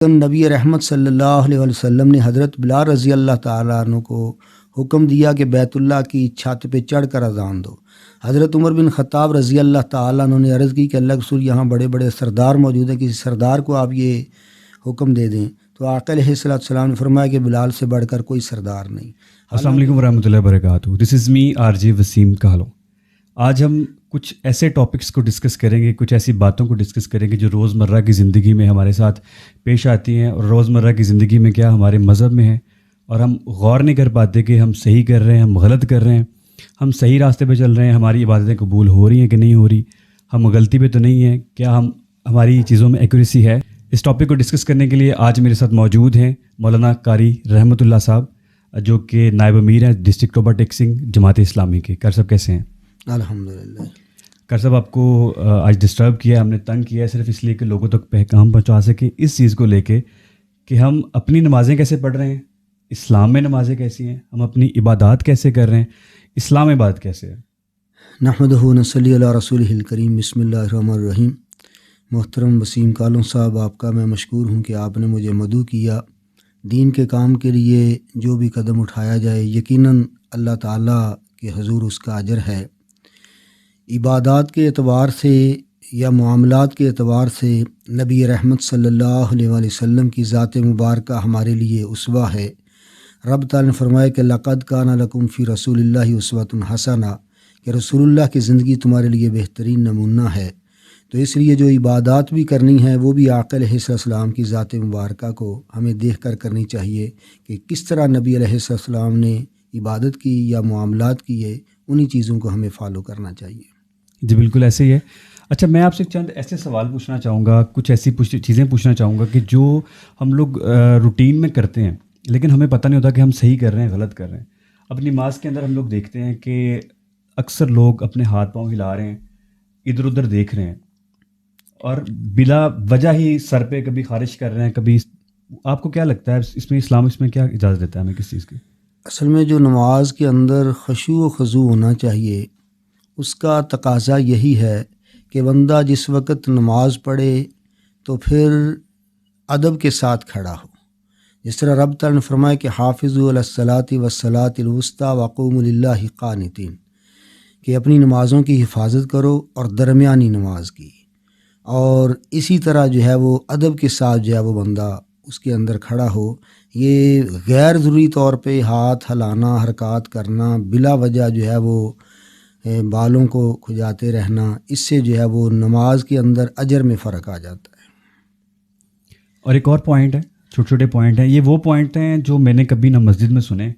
نبی رحمت صلی اللہ علیہ وسلم نے حضرت بلال رضی اللہ تعالیٰ عنہ کو حکم دیا کہ بیت اللہ کی چھت پہ چڑھ کر اذان دو۔ حضرت عمر بن خطاب رضی اللہ تعالیٰ عنہ نے عرض کی کہ اللہ کے رسول یہاں بڑے بڑے سردار موجود ہیں، کسی سردار کو آپ یہ حکم دے دیں، تو آقا علیہ السلام نے فرمایا کہ بلال سے بڑھ کر کوئی سردار نہیں۔ السلام علیکم ورحمۃ اللہ وبرکاتہ۔ دس از می آر جے وسیم کالو۔ آج ہم کچھ ایسے ٹاپکس کو ڈسکس کریں گے، کچھ ایسی باتوں کو ڈسکس کریں گے جو روزمرہ کی زندگی میں ہمارے ساتھ پیش آتی ہیں، اور روزمرہ کی زندگی میں کیا ہمارے مذہب میں ہے، اور ہم غور نہیں کر پاتے کہ ہم صحیح کر رہے ہیں، ہم غلط کر رہے ہیں، ہم صحیح راستے پہ چل رہے ہیں، ہماری عبادتیں قبول ہو رہی ہیں کہ نہیں ہو رہی، ہم غلطی پہ تو نہیں ہیں، کیا ہماری چیزوں میں ایکوریسی ہے۔ اس ٹاپک کو ڈسکس کرنے کے لیے آج میرے ساتھ موجود ہیں مولانا قاری رحمۃ اللہ صاحب، جو کہ نائب امیر ہیں ڈسٹرکٹ ٹوبا ٹیکسنگ جماعت اسلامی کے۔ کر صاحب کیسے ہیں؟ الحمدللہ۔ کر صاحب آپ کو آج ڈسٹرب کیا، ہم نے تنگ کیا ہے صرف اس لیے کہ لوگوں تک پیغام پہنچا سکے اس چیز کو لے کے کہ ہم اپنی نمازیں کیسے پڑھ رہے ہیں، اسلام میں نمازیں کیسی ہیں، ہم اپنی عبادات کیسے کر رہے ہیں، اسلام میں عبادت کیسے ہے۔ نحمدہ و نصلی علی رسولہ الکریم، بسم اللہ الرحمن الرحیم۔ محترم وسیم کالوں صاحب، آپ کا میں مشکور ہوں کہ آپ نے مجھے مدعو کیا۔ دین کے کام کے لیے جو بھی قدم اٹھایا جائے یقیناً اللہ تعالیٰ کے حضور اس کا اجر ہے۔ عبادات کے اعتبار سے یا معاملات کے اعتبار سے نبی رحمت صلی اللہ علیہ وآلہ وسلم کی ذات مبارکہ ہمارے لیے اسوہ ہے۔ رب تعالیٰ نے فرمایا کہ لقد کان لکم فی رسول اللہ اسوۃ حسنہ، کہ رسول اللہ کی زندگی تمہارے لیے بہترین نمونہ ہے۔ تو اس لیے جو عبادات بھی کرنی ہے وہ بھی آقا علیہ السلام کی ذات مبارکہ کو ہمیں دیکھ کر کرنی چاہیے کہ کس طرح نبی علیہ السلام نے عبادت کی یا معاملات کیے، انہی چیزوں کو ہمیں فالو کرنا چاہیے۔ جی بالکل ایسے ہی ہے۔ اچھا، میں آپ سے چند ایسے سوال پوچھنا چاہوں گا، کچھ ایسی چیزیں پوچھنا چاہوں گا کہ جو ہم لوگ روٹین میں کرتے ہیں لیکن ہمیں پتہ نہیں ہوتا کہ ہم صحیح کر رہے ہیں غلط کر رہے ہیں۔ اپنی نماز کے اندر ہم لوگ دیکھتے ہیں کہ اکثر لوگ اپنے ہاتھ پاؤں ہلا رہے ہیں، ادھر ادھر دیکھ رہے ہیں، اور بلا وجہ ہی سر پہ کبھی خارش کر رہے ہیں کبھی۔ آپ کو کیا لگتا ہے اس میں اسلام اس میں کیا اجازت دیتا ہے ہمیں کس چیز کی؟ اصل میں جو نماز کے اندر خشوع و خضوع ہونا چاہیے، اس کا تقاضا یہی ہے کہ بندہ جس وقت نماز پڑھے تو پھر ادب کے ساتھ کھڑا ہو۔ جس طرح رب تعالیٰ نے فرمایا کہ حافظوا علی الصلاۃ والصلاۃ الوسطیٰ وقوموا للہ قانتین، کہ اپنی نمازوں کی حفاظت کرو اور درمیانی نماز کی، اور اسی طرح جو ہے وہ ادب کے ساتھ جو ہے وہ بندہ اس کے اندر کھڑا ہو۔ یہ غیر ضروری طور پہ ہاتھ ہلانا، حرکات کرنا، بلا وجہ جو ہے وہ بالوں کو کھجاتے رہنا، اس سے جو ہے وہ نماز کے اندر اجر میں فرق آ جاتا ہے۔ اور ایک اور پوائنٹ ہے، چھوٹے چھوٹے پوائنٹ ہیں، یہ وہ پوائنٹ ہیں جو میں نے کبھی نہ مسجد میں سنے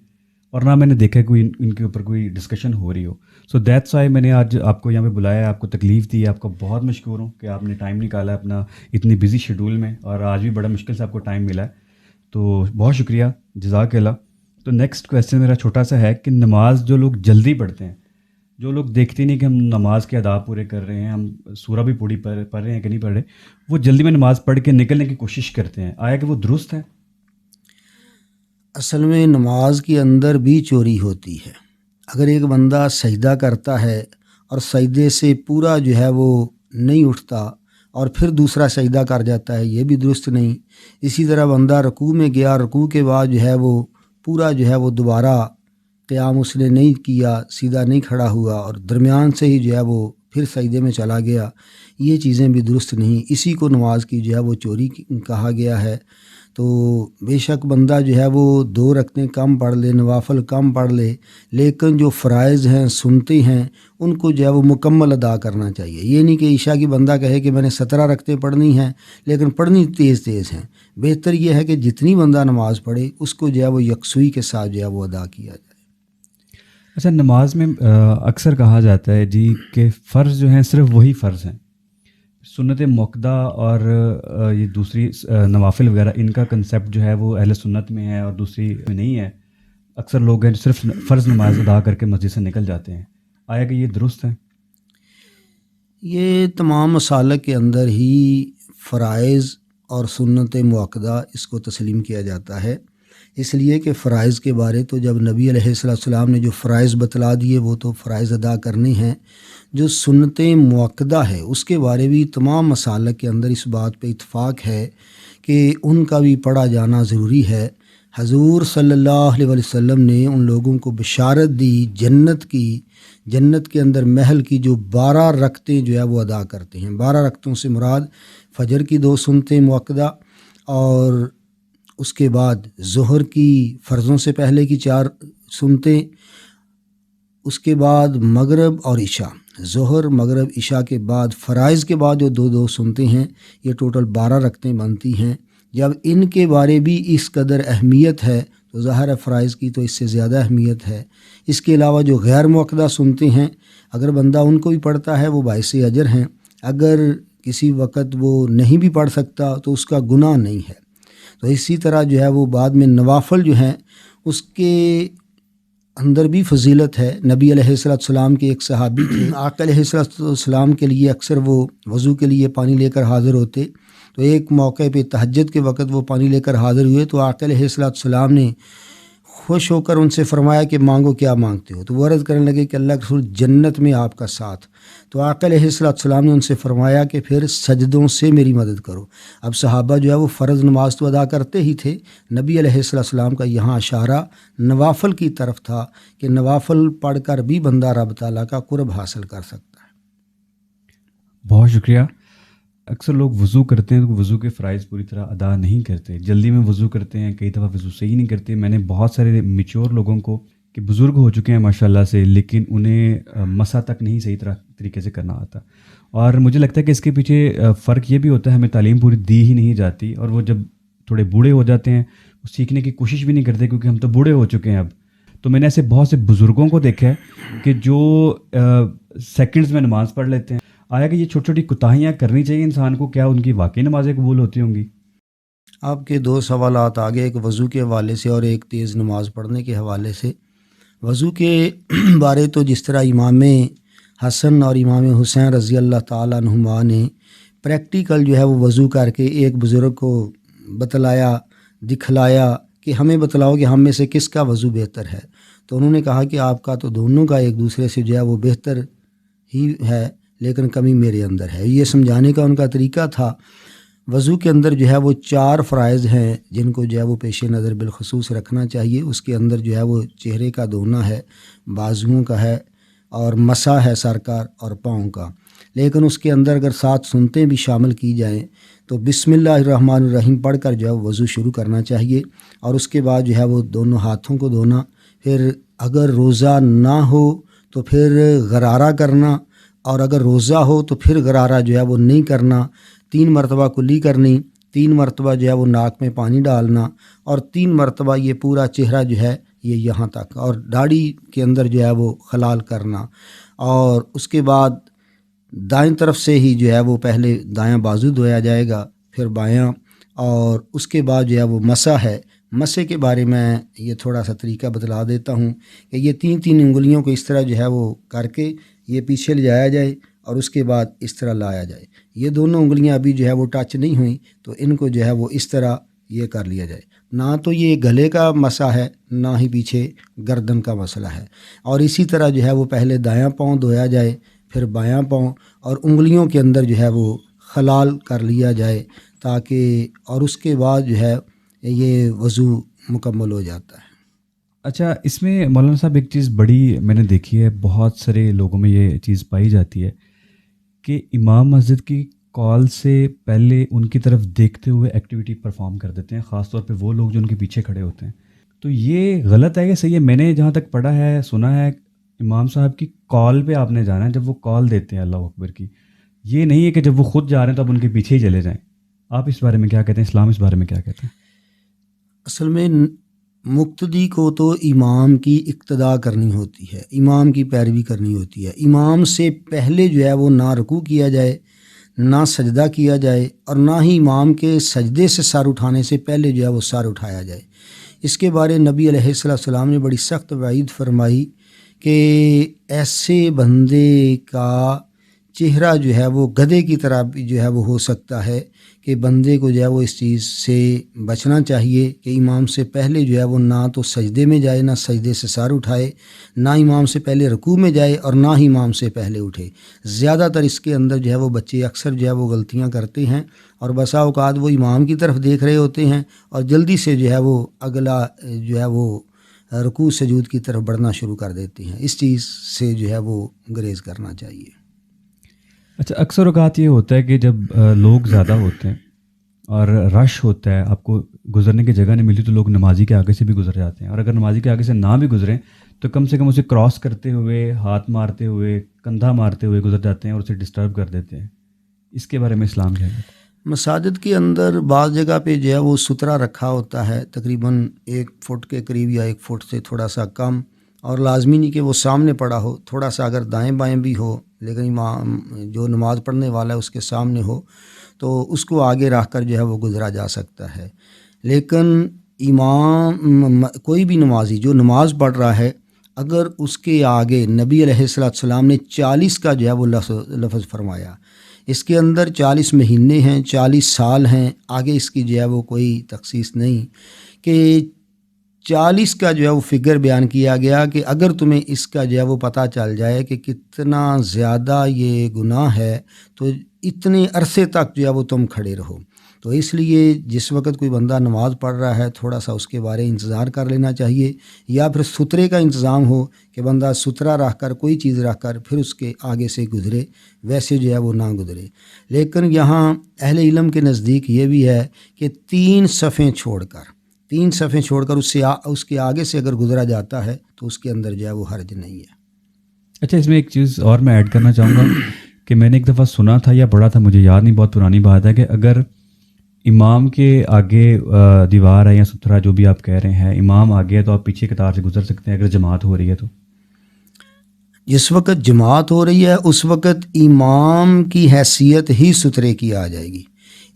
اور نہ میں نے دیکھا کوئی ان کے اوپر کوئی ڈسکشن ہو رہی ہو۔ سو دیٹس وائی میں نے آج آپ کو یہاں پہ بلایا، آپ کو تکلیف دی، آپ کا بہت مشکور ہوں کہ آپ نے ٹائم نکالا اپنا اتنی بزی شیڈول میں، اور آج بھی بڑا مشکل سے آپ کو ٹائم ملا ہے، تو بہت شکریہ، جزاک اللہ۔ تو نیکسٹ کویسچن میرا چھوٹا سا ہے کہ نماز جو لوگ جلدی پڑھتے ہیں، جو لوگ دیکھتے نہیں کہ ہم نماز کے آداب پورے کر رہے ہیں، ہم سورہ بھی پوری پڑھ رہے ہیں کہ نہیں پڑھ رہے، وہ جلدی میں نماز پڑھ کے نکلنے کی کوشش کرتے ہیں، آیا کہ وہ درست ہے؟ اصل میں نماز کے اندر بھی چوری ہوتی ہے۔ اگر ایک بندہ سجدہ کرتا ہے اور سجدے سے پورا جو ہے وہ نہیں اٹھتا اور پھر دوسرا سجدہ کر جاتا ہے، یہ بھی درست نہیں۔ اسی طرح بندہ رکوع میں گیا، رکوع کے بعد جو ہے وہ پورا جو ہے وہ دوبارہ قیام اس نے نہیں کیا، سیدھا نہیں کھڑا ہوا اور درمیان سے ہی جو ہے وہ پھر سجدے میں چلا گیا، یہ چیزیں بھی درست نہیں۔ اسی کو نماز کی جو ہے وہ چوری کہا گیا ہے۔ تو بے شک بندہ جو ہے وہ 2 رکعتیں کم پڑھ لے، نوافل کم پڑھ لے، لیکن جو فرائض ہیں، سنتے ہیں، ان کو جو ہے وہ مکمل ادا کرنا چاہیے۔ یہ نہیں کہ عشاء کی بندہ کہے کہ میں نے 17 رکعتیں پڑھنی ہیں لیکن پڑھنی تیز تیز ہیں۔ بہتر یہ ہے کہ جتنی بندہ نماز پڑھے اس کو جو ہے وہ یکسوئی کے ساتھ جو ہے وہ ادا کیا جائے۔ اچھا، نماز میں اکثر کہا جاتا ہے جی کہ فرض جو ہیں صرف وہی فرض ہیں، سنت موقدہ اور یہ دوسری نوافل وغیرہ، ان کا کنسیپٹ جو ہے وہ اہل سنت میں ہے اور دوسری میں نہیں ہے۔ اکثر لوگ ہیں صرف فرض نماز ادا کر کے مسجد سے نکل جاتے ہیں، آیا کہ یہ درست ہے؟ یہ تمام مسالک کے اندر ہی فرائض اور سنت موقدہ اس کو تسلیم کیا جاتا ہے، اس لیے کہ فرائض کے بارے تو جب نبی علیہ السلام نے جو فرائض بتلا دیے وہ تو فرائض ادا کرنے ہیں۔ جو سنت موقدہ ہے اس کے بارے بھی تمام مسالک کے اندر اس بات پہ اتفاق ہے کہ ان کا بھی پڑھا جانا ضروری ہے۔ حضور صلی اللہ علیہ وسلم نے ان لوگوں کو بشارت دی جنت کی، جنت کے اندر محل کی جو 12 رکعتیں جو ہے وہ ادا کرتے ہیں۔ 12 رکعتوں سے مراد فجر کی 2 سنتیں مؤکدہ، اور اس کے بعد ظہر کی فرضوں سے پہلے کی 4 سنتیں، اس کے بعد مغرب اور عشاء، ظہر مغرب عشاء کے بعد فرائض کے بعد جو 2 سنتیں ہیں، یہ ٹوٹل 12 رکعتیں بنتی ہیں۔ جب ان کے بارے بھی اس قدر اہمیت ہے تو ظاہر ہے فرائض کی تو اس سے زیادہ اہمیت ہے۔ اس کے علاوہ جو غیر مؤکدہ سنتیں ہیں، اگر بندہ ان کو بھی پڑھتا ہے وہ باعث اجر ہیں، اگر کسی وقت وہ نہیں بھی پڑھ سکتا تو اس کا گناہ نہیں ہے۔ تو اسی طرح جو ہے وہ بعد میں نوافل جو ہیں اس کے اندر بھی فضیلت ہے۔ نبی علیہ السلام کے ایک صحابی تھے، آقا علیہ السلام کے لیے اکثر وہ وضو کے لیے پانی لے کر حاضر ہوتے، تو ایک موقع پہ تہجد کے وقت وہ پانی لے کر حاضر ہوئے تو آقا علیہ السلام نے خوش ہو کر ان سے فرمایا کہ مانگو، کیا مانگتے ہو؟ تو وہ عرض کرنے لگے کہ اللہ کے رسول جنت میں آپ کا ساتھ۔ تو آقا علیہ السلام نے ان سے فرمایا کہ پھر سجدوں سے میری مدد کرو۔ اب صحابہ جو ہے وہ فرض نماز تو ادا کرتے ہی تھے، نبی علیہ السلام کا یہاں اشارہ نوافل کی طرف تھا کہ نوافل پڑھ کر بھی بندہ رب تعالیٰ کا قرب حاصل کر سکتا ہے۔ بہت شکریہ۔ اکثر لوگ وضو کرتے ہیں تو وضو کے فرائض پوری طرح ادا نہیں کرتے، جلدی میں وضو کرتے ہیں، کئی دفعہ وضو صحیح نہیں کرتے۔ میں نے بہت سارے میچور لوگوں کو کہ بزرگ ہو چکے ہیں ماشاءاللہ سے، لیکن انہیں مسا تک نہیں صحیح طریقے سے کرنا آتا، اور مجھے لگتا ہے کہ اس کے پیچھے فرق یہ بھی ہوتا ہے ہمیں تعلیم پوری دی ہی نہیں جاتی، اور وہ جب تھوڑے بوڑھے ہو جاتے ہیں وہ سیکھنے کی کوشش بھی نہیں کرتے کیونکہ ہم تو بوڑھے ہو چکے ہیں اب۔ تو میں نے ایسے بہت سے بزرگوں کو دیکھا ہے کہ جو سیکنڈز میں نماز پڑھ لیتے ہیں۔ آیا کہ یہ چھوٹی چھوٹی کوتاہیاں کرنی چاہیے انسان کو، کیا ان کی واقعی نمازیں قبول ہوتی ہوں گی؟ آپ کے 2 سوالات آگے، ایک وضو کے حوالے سے اور ایک تیز نماز پڑھنے کے حوالے سے۔ وضو کے بارے تو جس طرح امام حسن اور امام حسین رضی اللہ تعالیٰ عنہما نے پریکٹیکل جو ہے وہ وضو کر کے ایک بزرگ کو بتلایا، دکھلایا کہ ہمیں بتلاؤ کہ ہم میں سے کس کا وضو بہتر ہے، تو انہوں نے کہا کہ آپ کا تو دونوں کا ایک دوسرے سے جو ہے وہ بہتر ہی ہے، لیکن کمی میرے اندر ہے۔ یہ سمجھانے کا ان کا طریقہ تھا۔ وضو کے اندر جو ہے وہ 4 فرائض ہیں جن کو جو ہے وہ پیش نظر بالخصوص رکھنا چاہیے۔ اس کے اندر جو ہے وہ چہرے کا دھونا ہے، بازوؤں کا ہے، اور مسح ہے سر کا اور پاؤں کا۔ لیکن اس کے اندر اگر 7 سنتیں بھی شامل کی جائیں تو بسم اللہ الرحمن الرحیم پڑھ کر جو ہے وہ وضو شروع کرنا چاہیے، اور اس کے بعد جو ہے وہ دونوں ہاتھوں کو دھونا، پھر اگر روزہ نہ ہو تو پھر غرارہ کرنا، اور اگر روزہ ہو تو پھر غرارہ جو ہے وہ نہیں کرنا، 3 مرتبہ کلی کرنی، 3 مرتبہ جو ہے وہ ناک میں پانی ڈالنا، اور 3 مرتبہ یہ پورا چہرہ جو ہے یہ یہاں تک، اور داڑھی کے اندر جو ہے وہ خلال کرنا، اور اس کے بعد دائیں طرف سے ہی جو ہے وہ پہلے دایاں بازو دھویا جائے گا، پھر بایاں، اور اس کے بعد جو ہے وہ مسح ہے۔ مسح کے بارے میں یہ تھوڑا سا طریقہ بتلا دیتا ہوں کہ یہ 3 انگلیوں کو اس طرح جو ہے وہ کر کے یہ پیچھے لے جایا جائے، اور اس کے بعد اس طرح لایا جائے۔ یہ دونوں انگلیاں ابھی جو ہے وہ ٹچ نہیں ہوئیں تو ان کو جو ہے وہ اس طرح یہ کر لیا جائے۔ نہ تو یہ گلے کا مسح ہے، نہ ہی پیچھے گردن کا مسئلہ ہے، اور اسی طرح جو ہے وہ پہلے دایاں پاؤں دھویا جائے، پھر بایاں پاؤں، اور انگلیوں کے اندر جو ہے وہ خلال کر لیا جائے تاکہ، اور اس کے بعد جو ہے یہ وضو مکمل ہو جاتا ہے۔ اچھا، اس میں مولانا صاحب ایک چیز بڑی میں نے دیکھی ہے، بہت سارے لوگوں میں یہ چیز پائی جاتی ہے کہ امام مسجد کی کال سے پہلے ان کی طرف دیکھتے ہوئے ایکٹیویٹی پرفارم کر دیتے ہیں، خاص طور پہ وہ لوگ جو ان کے پیچھے کھڑے ہوتے ہیں۔ تو یہ غلط ہے یا صحیح ہے؟ میں نے جہاں تک پڑھا ہے، سنا ہے، امام صاحب کی کال پہ آپ نے جانا ہے، جب وہ کال دیتے ہیں اللہ اکبر کی، یہ نہیں ہے کہ جب وہ خود جا رہے ہیں تو آپ ان کے پیچھے ہی چلے جائیں۔ آپ اس بارے میں کیا کہتے ہیں؟ اسلام اس بارے میں کیا کہتے ہیں؟ اصل میں مقتدی کو تو امام کی اقتداء کرنی ہوتی ہے، امام کی پیروی کرنی ہوتی ہے۔ امام سے پہلے جو ہے وہ نہ رکوع کیا جائے، نہ سجدہ کیا جائے، اور نہ ہی امام کے سجدے سے سر اٹھانے سے پہلے جو ہے وہ سر اٹھایا جائے۔ اس کے بارے نبی علیہ السلام نے بڑی سخت وعید فرمائی کہ ایسے بندے کا چہرہ جو ہے وہ گدھے کی طرح بھی جو ہے وہ ہو سکتا ہے کہ بندے کو جو ہے وہ اس چیز سے بچنا چاہیے کہ امام سے پہلے جو ہے وہ نہ تو سجدے میں جائے، نہ سجدے سے سر اٹھائے، نہ امام سے پہلے رکوع میں جائے اور نہ ہی امام سے پہلے اٹھے۔ زیادہ تر اس کے اندر جو ہے وہ بچے اکثر جو ہے وہ غلطیاں کرتے ہیں، اور بسا اوقات وہ امام کی طرف دیکھ رہے ہوتے ہیں اور جلدی سے جو ہے وہ اگلا جو ہے وہ رکوع سجود کی طرف بڑھنا شروع کر دیتے ہیں۔ اس چیز سے جو ہے وہ گریز کرنا چاہیے۔ اچھا، اکثر اوقات یہ ہوتا ہے کہ جب لوگ زیادہ ہوتے ہیں اور رش ہوتا ہے، آپ کو گزرنے کی جگہ نہیں ملتی، تو لوگ نمازی کے آگے سے بھی گزر جاتے ہیں، اور اگر نمازی کے آگے سے نہ بھی گزریں تو کم سے کم اسے کراس کرتے ہوئے، ہاتھ مارتے ہوئے، کندھا مارتے ہوئے گزر جاتے ہیں اور اسے ڈسٹرب کر دیتے ہیں۔ اس کے بارے میں اسلام کیا ہے؟ مساجد کے اندر بعض جگہ پہ جو ہے وہ سترا رکھا ہوتا ہے، تقریباً 1 فٹ کے قریب یا 1 فٹ سے تھوڑا سا کم، اور لازمی نہیں کہ وہ سامنے پڑا ہو، تھوڑا سا اگر دائیں بائیں بھی ہو، لیکن امام جو نماز پڑھنے والا ہے اس کے سامنے ہو تو اس کو آگے رکھ کر جو ہے وہ گزرا جا سکتا ہے۔ لیکن امام کوئی بھی نمازی جو نماز پڑھ رہا ہے، اگر اس کے آگے نبی علیہ السلام نے 40 کا جو ہے وہ لفظ فرمایا، اس کے اندر 40 مہینے ہیں، 40 سال ہیں، آگے اس کی جو ہے وہ کوئی تخصیص نہیں کہ 40 کا جو ہے وہ فگر بیان کیا گیا کہ اگر تمہیں اس کا جو ہے وہ پتہ چل جائے کہ کتنا زیادہ یہ گناہ ہے تو اتنے عرصے تک جو ہے وہ تم کھڑے رہو۔ تو اس لیے جس وقت کوئی بندہ نماز پڑھ رہا ہے تھوڑا سا اس کے بارے انتظار کر لینا چاہیے، یا پھر سترے کا انتظام ہو کہ بندہ سترا رکھ کر کوئی چیز رکھ کر پھر اس کے آگے سے گزرے، ویسے جو ہے وہ نہ گزرے۔ لیکن یہاں اہل علم کے نزدیک یہ بھی ہے کہ 3 صفیں چھوڑ کر اس کے آگے سے اگر گزرا جاتا ہے تو اس کے اندر جو ہے وہ حرج نہیں ہے۔ اچھا، اس میں ایک چیز اور میں ایڈ کرنا چاہوں گا کہ میں نے ایک دفعہ سنا تھا یا پڑھا تھا، مجھے یاد نہیں، بہت پرانی بات ہے، کہ اگر امام کے آگے دیوار ہے یا سترہ جو بھی آپ کہہ رہے ہیں، امام آگے ہے تو آپ پیچھے قطار سے گزر سکتے ہیں اگر جماعت ہو رہی ہے تو۔ جس وقت جماعت ہو رہی ہے اس وقت امام کی حیثیت ہی سترے کی آ جائے گی۔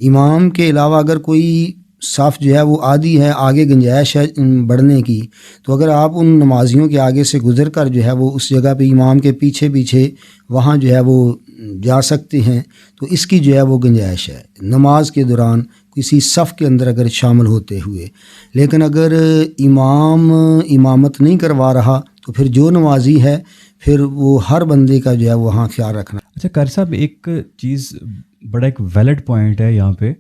امام کے علاوہ اگر کوئی صف جو ہے وہ آدھی ہے، آگے گنجائش ہے بڑھنے کی، تو اگر آپ ان نمازیوں کے آگے سے گزر کر جو ہے وہ اس جگہ پہ امام کے پیچھے پیچھے وہاں جو ہے وہ جا سکتے ہیں، تو اس کی جو ہے وہ گنجائش ہے نماز کے دوران کسی صف کے اندر اگر شامل ہوتے ہوئے۔ لیکن اگر امام امامت نہیں کروا رہا تو پھر جو نمازی ہے پھر وہ ہر بندے کا جو ہے وہاں خیال رکھنا۔ اچھا قاری صاحب، ایک چیز بڑا ایک ویلڈ پوائنٹ ہے یہاں پہ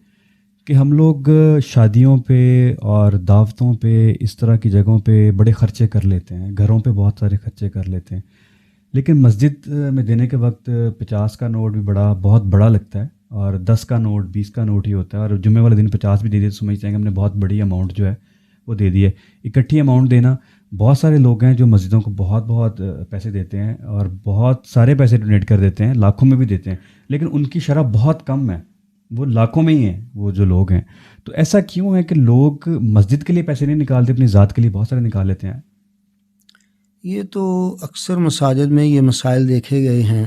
کہ ہم لوگ شادیوں پہ اور دعوتوں پہ اس طرح کی جگہوں پہ بڑے خرچے کر لیتے ہیں، گھروں پہ بہت سارے خرچے کر لیتے ہیں، لیکن مسجد میں دینے کے وقت 50 کا نوٹ بھی بہت بڑا لگتا ہے، اور 10 کا نوٹ 20 کا نوٹ ہی ہوتا ہے، اور جمعے والے دن 50 بھی دے دیے تو سمجھتے ہیں کہ ہم نے بہت بڑی اماؤنٹ جو ہے وہ دے دی ہے۔ اکٹھی اماؤنٹ دینا، بہت سارے لوگ ہیں جو مسجدوں کو بہت پیسے دیتے ہیں اور بہت سارے پیسے ڈونیٹ کر دیتے ہیں، لاکھوں میں بھی دیتے ہیں، لیکن ان کی شرح بہت کم ہے، وہ لاکھوں میں ہی ہیں وہ جو لوگ ہیں۔ تو ایسا کیوں ہے کہ لوگ مسجد کے لیے پیسے نہیں نکالتے، اپنی ذات کے لیے بہت سارے نکال لیتے ہیں؟ یہ تو اکثر مساجد میں یہ مسائل دیکھے گئے ہیں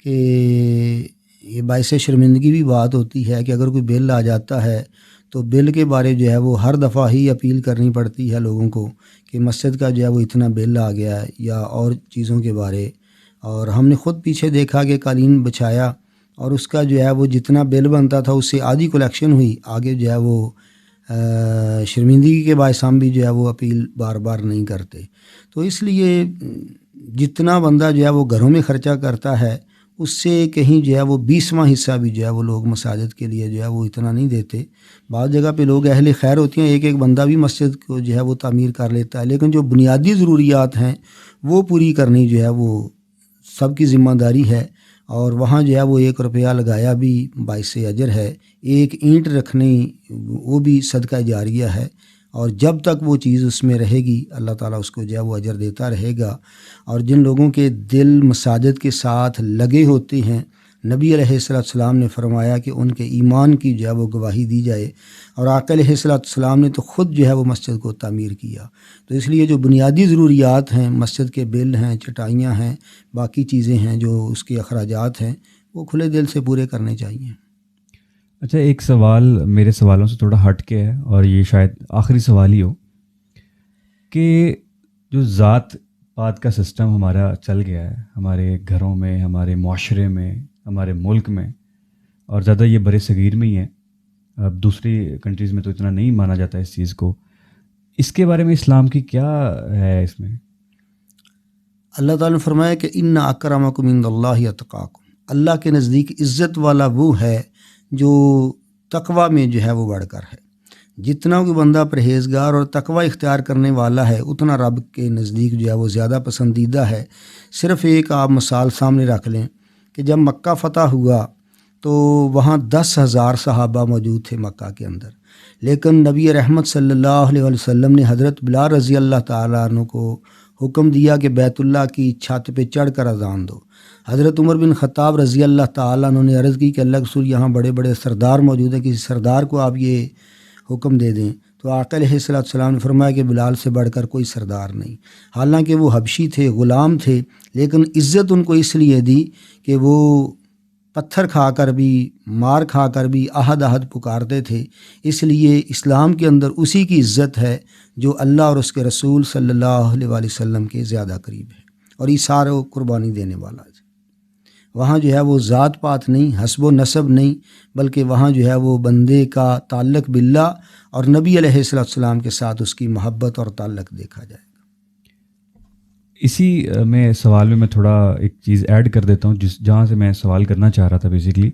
کہ یہ باعث شرمندگی بھی بات ہوتی ہے کہ اگر کوئی بل آ جاتا ہے تو بل کے بارے جو ہے وہ ہر دفعہ ہی اپیل کرنی پڑتی ہے لوگوں کو کہ مسجد کا جو ہے وہ اتنا بل آ گیا ہے یا اور چیزوں کے بارے۔ اور ہم نے خود پیچھے دیکھا کہ قالین بچھایا اور اس کا جو ہے وہ جتنا بل بنتا تھا اس سے آدھی کلیکشن ہوئی، آگے جو ہے وہ شرمندگی کے باعث ہم بھی جو ہے وہ اپیل بار بار نہیں کرتے۔ تو اس لیے جتنا بندہ جو ہے وہ گھروں میں خرچہ کرتا ہے اس سے کہیں جو ہے وہ 20واں حصہ بھی جو ہے وہ لوگ مساجد کے لیے جو ہے وہ اتنا نہیں دیتے۔ بعض جگہ پہ لوگ اہل خیر ہوتی ہیں، ایک بندہ بھی مسجد کو جو ہے وہ تعمیر کر لیتا ہے، لیکن جو بنیادی ضروریات ہیں وہ پوری کرنی جو ہے وہ سب کی ذمہ داری ہے، اور وہاں جو ہے وہ 1 روپیہ لگایا بھی باعث اجر ہے، 1 اینٹ رکھنی وہ بھی صدقہ جاریہ ہے، اور جب تک وہ چیز اس میں رہے گی اللہ تعالیٰ اس کو جو ہے وہ اجر دیتا رہے گا۔ اور جن لوگوں کے دل مساجد کے ساتھ لگے ہوتے ہیں، نبی علیہ السلام نے فرمایا کہ ان کے ایمان کی جو ہے وہ گواہی دی جائے، اور آقا علیہ السلام نے تو خود جو ہے وہ مسجد کو تعمیر کیا۔ تو اس لیے جو بنیادی ضروریات ہیں، مسجد کے بل ہیں، چٹائیاں ہیں، باقی چیزیں ہیں جو اس کے اخراجات ہیں، وہ کھلے دل سے پورے کرنے چاہیے۔ اچھا، ایک سوال میرے سوالوں سے تھوڑا ہٹ کے ہے اور یہ شاید آخری سوال ہی ہو کہ جو ذات پات کا سسٹم ہمارا چل گیا ہے ہمارے گھروں میں, ہمارے معاشرے میں, ہمارے ملک میں, اور زیادہ یہ برِ صغیر میں ہی ہے. اب دوسری کنٹریز میں تو اتنا نہیں مانا جاتا اس چیز کو. اس کے بارے میں اسلام کی کیا ہے اس میں؟ اللہ تعالیٰ نے فرمایا کہ ان اکرمکم عند اللہ اتقاکم. اللہ کے نزدیک عزت والا وہ ہے جو تقوی میں جو ہے وہ بڑھ کر ہے. جتنا کوئی بندہ پرہیزگار اور تقوی اختیار کرنے والا ہے اتنا رب کے نزدیک جو ہے وہ زیادہ پسندیدہ ہے. صرف ایک آپ مثال سامنے رکھ لیں کہ جب مکہ فتح ہوا تو وہاں 10,000 صحابہ موجود تھے مکہ کے اندر، لیکن نبی رحمت صلی اللہ علیہ وسلم نے حضرت بلال رضی اللہ تعالیٰ عنہ کو حکم دیا کہ بیت اللہ کی چھت پہ چڑھ کر اذان دو. حضرت عمر بن خطاب رضی اللہ تعالیٰ عنہ نے عرض کی کہ اللہ کے رسول یہاں بڑے بڑے سردار موجود ہیں، کسی سردار کو آپ یہ حکم دے دیں. تو آقا علیہ السلام نے فرمایا کہ بلال سے بڑھ کر کوئی سردار نہیں. حالانکہ وہ حبشی تھے، غلام تھے، لیکن عزت ان کو اس لیے دی کہ وہ پتھر کھا کر بھی، مار کھا کر بھی احد احد پکارتے تھے. اس لیے اسلام کے اندر اسی کی عزت ہے جو اللہ اور اس کے رسول صلی اللہ علیہ وآلہ وسلم کے زیادہ قریب ہے اور ایثار و قربانی دینے والا ہے. وہاں جو ہے وہ ذات پات نہیں، حسب و نسب نہیں، بلکہ وہاں جو ہے وہ بندے کا تعلق باللہ اور نبی علیہ السلام کے ساتھ اس کی محبت اور تعلق دیکھا جائے گا. اسی میں سوال میں تھوڑا ایک چیز ایڈ کر دیتا ہوں جہاں سے میں سوال کرنا چاہ رہا تھا بیسیکلی،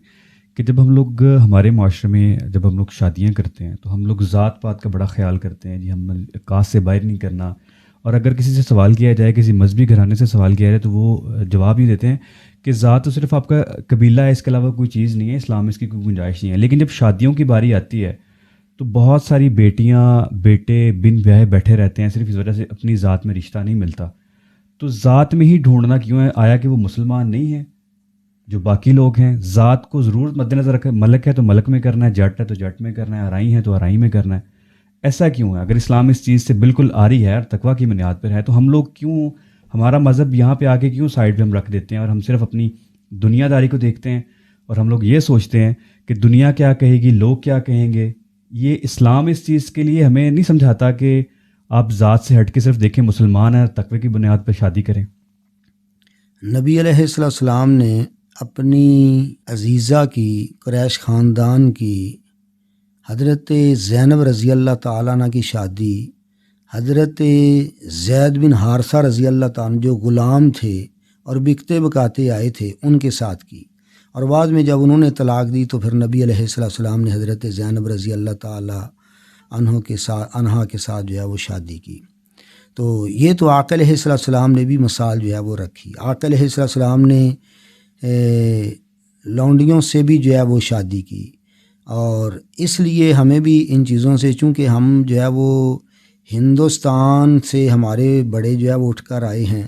کہ جب ہم لوگ ہمارے معاشرے میں جب ہم لوگ شادیاں کرتے ہیں تو ہم لوگ ذات پات کا بڑا خیال کرتے ہیں. جی ہم کاسٹ سے باہر نہیں کرنا، اور اگر کسی سے سوال کیا جائے، کسی مذہبی گھرانے سے سوال کیا جائے تو وہ جواب ہی دیتے ہیں کہ ذات تو صرف آپ کا قبیلہ ہے، اس کے علاوہ کوئی چیز نہیں ہے، اسلام میں اس کی کوئی گنجائش نہیں ہے. لیکن جب شادیوں کی باری آتی ہے تو بہت ساری بیٹیاں بیٹے بن بیاہے بیٹھے رہتے ہیں صرف اس وجہ سے اپنی ذات میں رشتہ نہیں ملتا. تو ذات میں ہی ڈھونڈنا کیوں ہے؟ آیا کہ وہ مسلمان نہیں ہیں جو باقی لوگ ہیں؟ ذات کو ضرور مد نظر رکھے، ملک ہے تو ملک میں کرنا ہے، جٹ ہے تو جٹ میں کرنا ہے، ارائی ہے تو ارائی میں کرنا ہے. ایسا کیوں ہے؟ اگر اسلام اس چیز سے بالکل آری ہے اور تقویٰ کی بنیاد پر ہے تو ہم لوگ کیوں، ہمارا مذہب یہاں پہ آ کے کیوں سائڈ پہ ہم رکھ دیتے ہیں اور ہم صرف اپنی دنیا داری کو دیکھتے ہیں اور ہم لوگ یہ سوچتے ہیں کہ دنیا کیا کہے گی، لوگ کیا کہیں گے. یہ اسلام اس چیز کے لیے ہمیں نہیں سمجھاتا کہ آپ ذات سے ہٹ کے صرف دیکھیں مسلمان ہیں، تقوی کی بنیاد پر شادی کریں. نبی علیہ السلام نے اپنی عزیزہ کی، قریش خاندان کی، حضرت زینب رضی اللہ تعالیٰ عنہ کی شادی حضرت زید بن حارثہ رضی اللہ تعالیٰ عنہ جو غلام تھے اور بکتے بکاتے آئے تھے ان کے ساتھ کی، اور بعد میں جب انہوں نے طلاق دی تو پھر نبی علیہ السلام نے حضرت زینب رضی اللہ تعالیٰ عنہ کے ساتھ جو ہے وہ شادی کی. تو یہ تو آقا علیہ السلام نے بھی مثال جو ہے وہ رکھی. آقا علیہ السلام نے لونڈیوں سے بھی جو ہے وہ شادی کی، اور اس لیے ہمیں بھی ان چیزوں سے، چونکہ ہم جو ہے وہ ہندوستان سے ہمارے بڑے جو ہے وہ اٹھ کر آئے ہیں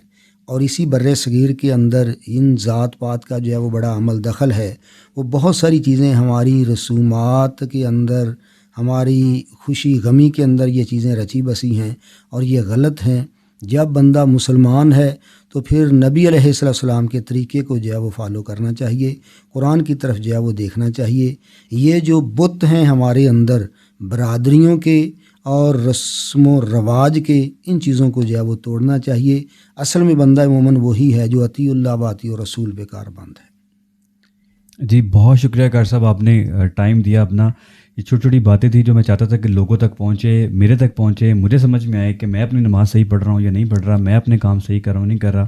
اور اسی بر صغیر کے اندر ان ذات پات کا جو ہے وہ بڑا عمل دخل ہے. وہ بہت ساری چیزیں ہماری رسومات کے اندر، ہماری خوشی غمی کے اندر یہ چیزیں رچی بسی ہیں اور یہ غلط ہیں. جب بندہ مسلمان ہے تو پھر نبی علیہ السلام کے طریقے کو جو ہے وہ فالو کرنا چاہیے، قرآن کی طرف جو ہے وہ دیکھنا چاہیے. یہ جو بت ہیں ہمارے اندر برادریوں کے اور رسم و رواج کے، ان چیزوں کو جو ہے وہ توڑنا چاہیے. اصل میں بندہ مومن وہی ہے جو اطیع اللہ و اطیع رسول پہ کاربند ہے. جی بہت شکریہ کار صاحب، آپ نے ٹائم دیا اپنا. یہ چھوٹی چھوٹی باتیں تھیں جو میں چاہتا تھا کہ لوگوں تک پہنچے، میرے تک پہنچے، مجھے سمجھ میں آئے کہ میں اپنی نماز صحیح پڑھ رہا ہوں یا نہیں پڑھ رہا، میں اپنے کام صحیح کر رہا ہوں نہیں کر رہا.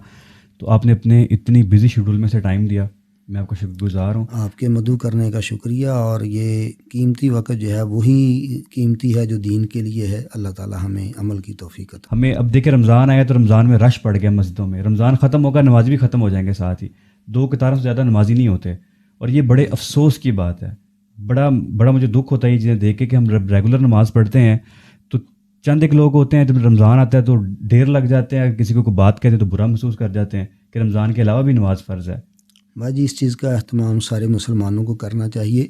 تو آپ نے اپنے اتنی بزی شیڈول میں سے ٹائم دیا، میں آپ کا شکر گزار ہوں. آپ کے مدعو کرنے کا شکریہ، اور یہ قیمتی وقت جو ہے وہی قیمتی ہے جو دین کے لیے ہے. اللہ تعالی ہمیں عمل کی توفیق عطا. ہمیں اب دیکھیں رمضان آیا تو رمضان میں رش پڑ گیا مسجدوں میں، رمضان ختم ہوگا نمازی بھی ختم ہو جائیں گے ساتھ ہی، 2 قطاروں سے زیادہ نمازی نہیں ہوتے، اور یہ بڑے افسوس کی بات ہے. بڑا مجھے دکھ ہوتا ہے یہ چیزیں دیکھ کے کہ ہم ریگولر نماز پڑھتے ہیں تو چند ایک لوگ ہوتے ہیں، جب رمضان آتا ہے تو ڈیر لگ جاتے ہیں، کسی کو کوئی بات کہتے ہیں تو برا محسوس کر جاتے ہیں کہ رمضان کے علاوہ بھی نماز فرض ہے. بھائی جی اس چیز کا اہتمام سارے مسلمانوں کو کرنا چاہیے.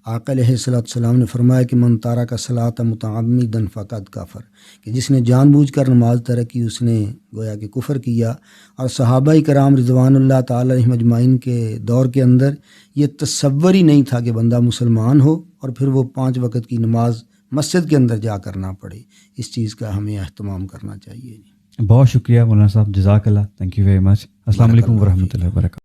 آقا علیہ السلام نے فرمایا کہ من تارک الصلاۃ متعمدا فقد کفر، کہ جس نے جان بوجھ کر نماز ترک کی اس نے گویا کہ کفر کیا. اور صحابہ کرام رضوان اللہ تعالی علیہم اجمعین کے دور کے اندر یہ تصور ہی نہیں تھا کہ بندہ مسلمان ہو اور پھر وہ 5 وقت کی نماز مسجد کے اندر جا کر نہ پڑھے. اس چیز کا ہمیں اہتمام کرنا چاہیے. بہت شکریہ مولانا صاحب, جزاک اللہ, تھینک یو ویری مچ. السلام علیکم ورحمۃ اللہ وبرکاتہ.